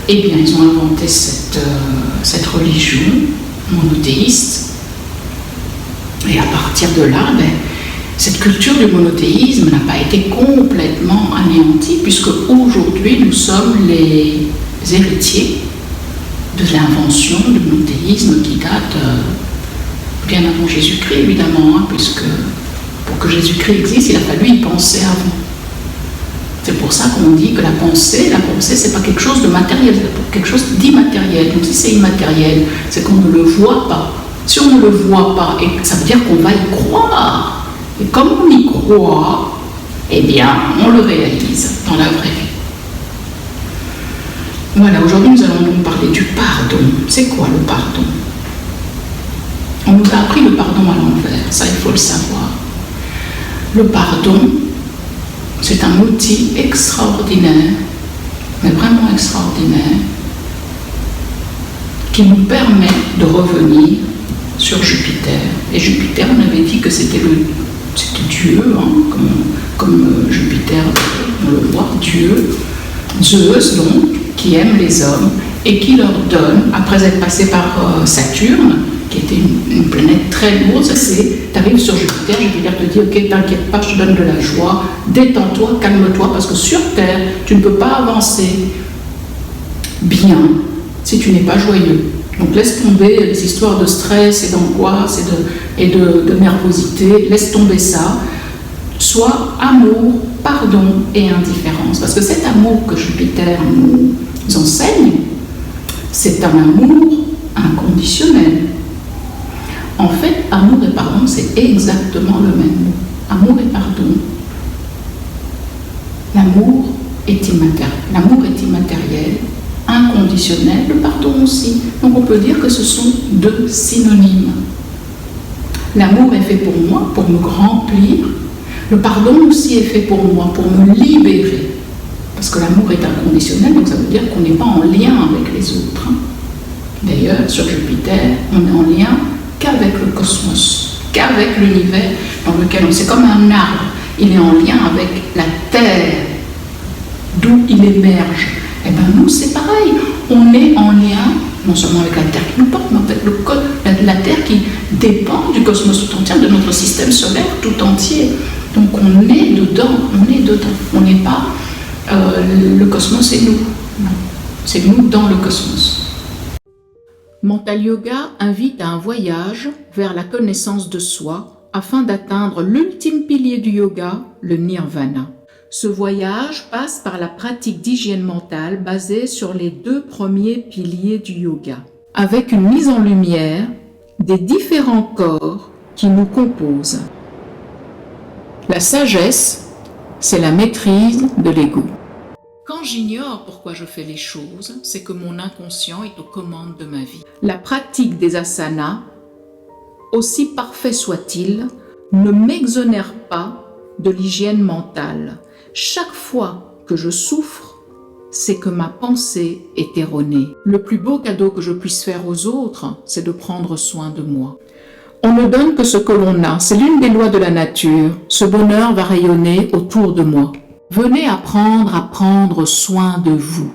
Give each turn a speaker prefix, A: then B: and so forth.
A: Eh bien, ils ont inventé cette religion monothéiste. Et à partir de là, cette culture du monothéisme n'a pas été complètement anéantie, puisque aujourd'hui, nous sommes les héritiers de l'invention du monothéisme qui date bien avant Jésus-Christ, évidemment, puisque pour que Jésus-Christ existe, il a fallu y penser avant. C'est pour ça qu'on dit que la pensée, c'est pas quelque chose de matériel, c'est quelque chose d'immatériel. Donc si c'est immatériel, c'est qu'on ne le voit pas. Si on ne le voit pas, et ça veut dire qu'on va y croire. Et comme on y croit, eh bien, on le réalise dans la vraie vie. Voilà, aujourd'hui nous allons donc parler du pardon. C'est quoi le pardon? On nous a appris le pardon à l'envers, ça il faut le savoir. Le pardon, c'est un outil extraordinaire, mais vraiment extraordinaire, qui nous permet de revenir sur Jupiter. Et Jupiter, on avait dit que c'était Dieu, comme Jupiter, on le voit, Dieu, Zeus donc, qui aime les hommes et qui leur donne, après être passé par Saturne, qui était une planète très lourde, tu arrives sur Jupiter, Jupiter te dit, ok, t'inquiète pas, je te donne de la joie, détends-toi, calme-toi, parce que sur Terre, tu ne peux pas avancer bien si tu n'es pas joyeux. Donc laisse tomber les histoires de stress et d'angoisse et de nervosité, laisse tomber ça. Sois amour, pardon et indifférence. Parce que cet amour que Jupiter nous enseigne, c'est un amour inconditionnel. En fait, amour et pardon, c'est exactement le même mot. Amour et pardon. L'amour est immatériel, inconditionnel, le pardon aussi. Donc on peut dire que ce sont deux synonymes. L'amour est fait pour moi, pour me remplir. Le pardon aussi est fait pour moi, pour me libérer. Parce que l'amour est inconditionnel, donc ça veut dire qu'on n'est pas en lien avec les autres. D'ailleurs, sur Jupiter, on est en lien qu'avec le cosmos, qu'avec l'univers dans lequel on... C'est comme un arbre, il est en lien avec la Terre, d'où il émerge. Eh bien nous, c'est pareil, on est en lien non seulement avec la Terre qui nous porte, mais avec la Terre qui dépend du cosmos tout entier, de notre système solaire tout entier. Donc on est dedans, on n'est pas le cosmos et nous, non, c'est nous dans le cosmos. Mental Yoga invite à un voyage vers la connaissance de soi afin d'atteindre l'ultime pilier du yoga, le nirvana. Ce voyage passe par la pratique d'hygiène mentale basée sur les deux premiers piliers du yoga, avec une mise en lumière des différents corps qui nous composent. La sagesse, c'est la maîtrise de l'ego. Quand j'ignore pourquoi je fais les choses, c'est que mon inconscient est aux commandes de ma vie. La pratique des asanas, aussi parfait soit-il, ne m'exonère pas de l'hygiène mentale. Chaque fois que je souffre, c'est que ma pensée est erronée. Le plus beau cadeau que je puisse faire aux autres, c'est de prendre soin de moi. On ne donne que ce que l'on a, c'est l'une des lois de la nature. Ce bonheur va rayonner autour de moi. Venez apprendre à prendre soin de vous.